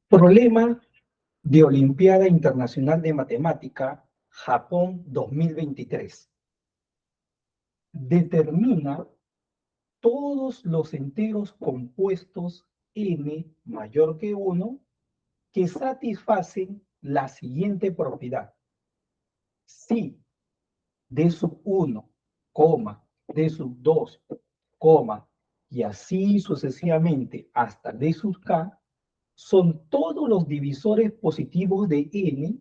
Problema de Olimpiada Internacional de Matemática, Japón 2023. Determina todos los enteros compuestos n mayor que 1 que satisfacen la siguiente propiedad. Si d sub 1, d sub 2, y así sucesivamente hasta d sub k, son todos los divisores positivos de n,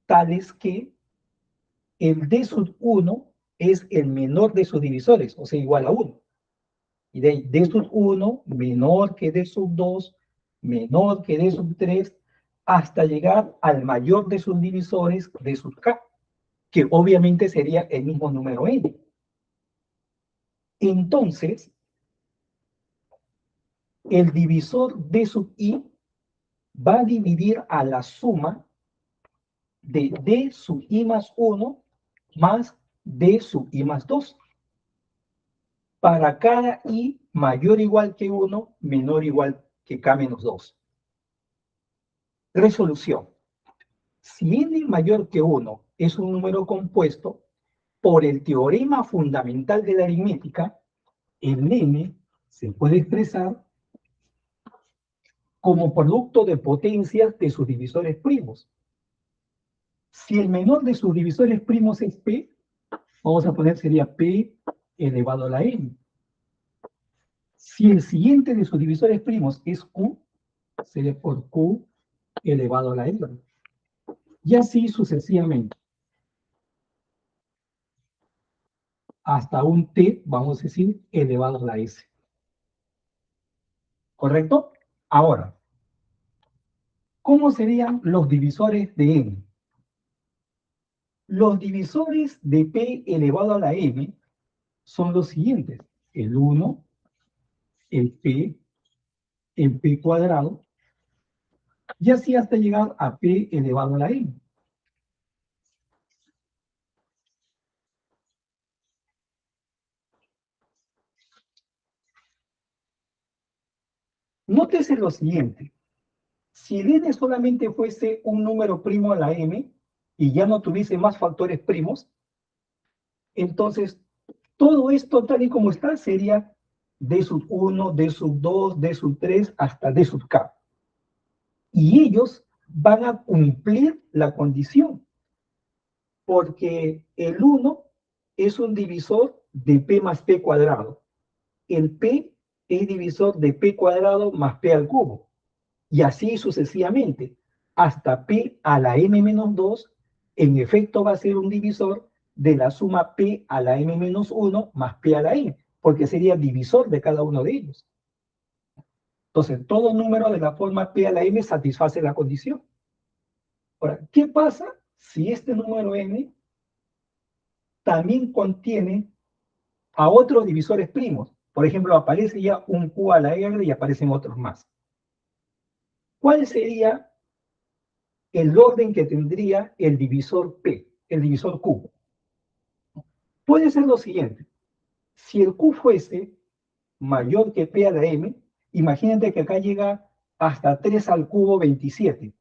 tales que el d sub 1 es el menor de sus divisores, o sea, igual a 1. Y de d sub 1 menor que d sub 2, menor que d sub 3, hasta llegar al mayor de sus divisores, d sub k, que obviamente sería el mismo número n. Entonces, el divisor d sub i va a dividir a la suma de d sub i más 1 más d sub i más 2. Para cada i mayor o igual que 1, menor o igual que k menos 2. Resolución. Si n mayor que 1 es un número compuesto, por el teorema fundamental de la aritmética, el n se puede expresar como producto de potencias de sus divisores primos. Si el menor de sus divisores primos es p, vamos a poner sería p elevado a la n. Si el siguiente de sus divisores primos es q, sería por q elevado a la n. Y así sucesivamente. Hasta un t, vamos a decir, elevado a la s. ¿Correcto? Ahora, ¿cómo serían los divisores de n? Los divisores de p elevado a la n son los siguientes. El 1, el p cuadrado, y así hasta llegar a p elevado a la n. Nótese lo siguiente. Si el n solamente fuese un número primo a la m y ya no tuviese más factores primos, entonces todo esto tal y como está sería d sub 1, d sub 2, d sub 3 hasta d sub k. Y ellos van a cumplir la condición, porque el 1 es un divisor de p más p cuadrado. El p es divisor de p cuadrado más p al cubo. Y así sucesivamente, hasta p a la m menos 2, en efecto va a ser un divisor de la suma p a la m menos 1 más p a la n, porque sería divisor de cada uno de ellos. Entonces, todo número de la forma p a la m satisface la condición. Ahora, ¿qué pasa si este número n también contiene a otros divisores primos? Por ejemplo, aparece ya un q a la r y aparecen otros más. ¿Cuál sería el orden que tendría el divisor p, el divisor q? Puede ser lo siguiente. Si el q fuese mayor que p a la m, imagínate que acá llega hasta 3 al cubo 27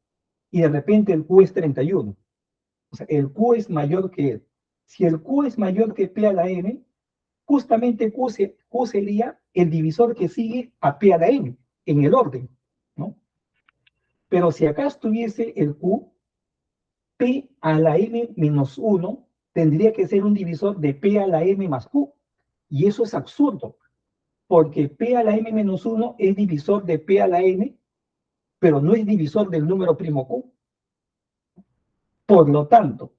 y de repente el q es 31. O sea, el q es mayor que él. Si el q es mayor que p a la m, justamente q sería el divisor que sigue a p a la m en el orden, ¿no? Pero si acá estuviese el q, p a la m menos 1 tendría que ser un divisor de p a la m más q. Y eso es absurdo, porque p a la m menos 1 es divisor de p a la n, pero no es divisor del número primo q. Por lo tanto,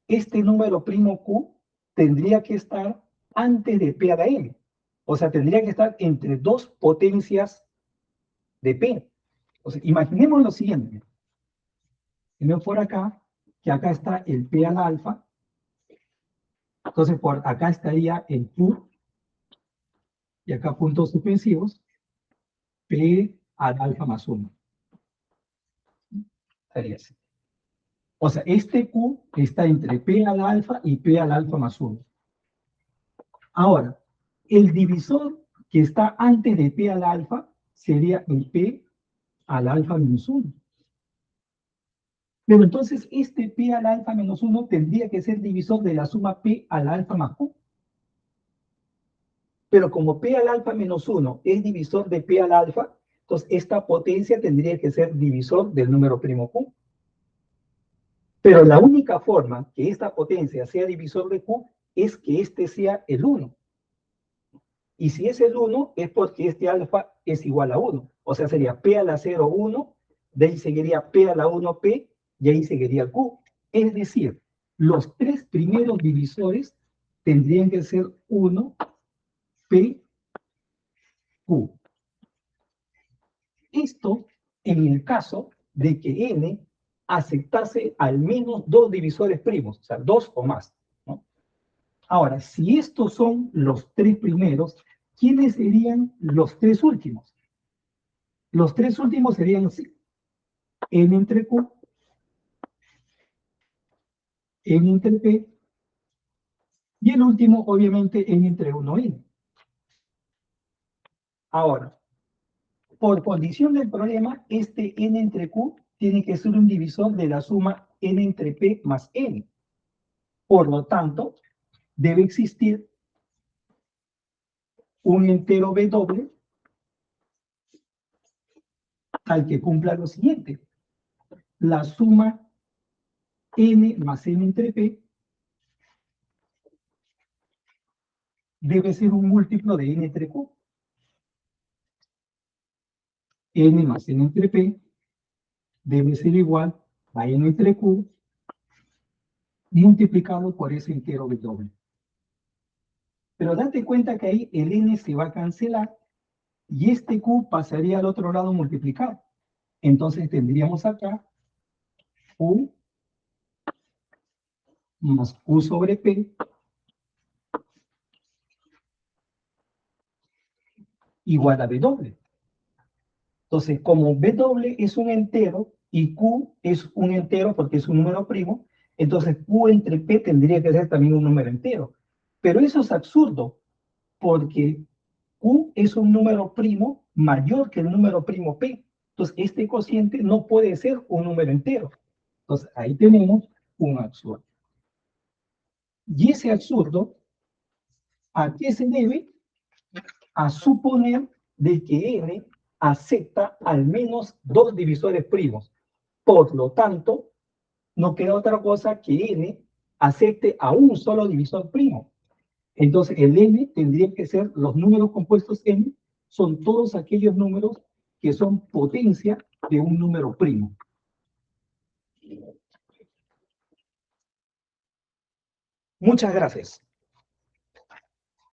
este número primo q tendría que estar antes de p a la n. O sea, tendría que estar entre dos potencias de p. O sea, imaginemos lo siguiente. Tenemos por acá, que acá está el p al alfa. Entonces, por acá estaría el q, y acá puntos suspensivos, p al alfa más 1. Estaría así. O sea, este q está entre p al alfa y p al alfa más 1. Ahora, el divisor que está antes de p al alfa sería el p al alfa menos 1. Pero entonces este P al alfa menos 1 tendría que ser divisor de la suma P al alfa más Q. Pero como P al alfa menos 1 es divisor de P al alfa, entonces esta potencia tendría que ser divisor del número primo Q. Pero la única forma que esta potencia sea divisor de Q es que este sea el 1. Y si es el 1, es porque este alfa es igual a 1. O sea, sería P a la 0, 1, de ahí seguiría P a la 1, P, y ahí seguiría Q. Es decir, los tres primeros divisores tendrían que ser 1, P, Q. Esto en el caso de que N aceptase al menos dos divisores primos, o sea, dos o más, ¿no? Ahora, si estos son los tres primeros, ¿quiénes serían los tres últimos? Los tres últimos serían así: N entre Q, N entre P, y el último, obviamente, N entre 1, N. Ahora, por condición del problema, este N entre Q tiene que ser un divisor de la suma N entre P más N. Por lo tanto, debe existir un entero B doble al que cumpla lo siguiente: la suma N más N entre P debe ser un múltiplo de N entre Q. N más N entre P debe ser igual a N entre Q multiplicado por ese entero B doble. Pero date cuenta que ahí el N se va a cancelar y este Q pasaría al otro lado multiplicado. Entonces tendríamos acá Q más Q sobre P igual a B doble. Entonces, como B doble es un entero y Q es un entero porque es un número primo, entonces Q entre P tendría que ser también un número entero. Pero eso es absurdo, porque Q es un número primo mayor que el número primo P. Entonces, este cociente no puede ser un número entero. Entonces, ahí tenemos un absurdo. Y ese absurdo, ¿a qué se debe? A suponer de que N acepta al menos dos divisores primos. Por lo tanto, no queda otra cosa que N acepte a un solo divisor primo. Entonces, el N tendría que ser, los números compuestos N son todos aquellos números que son potencia de un número primo. Muchas gracias.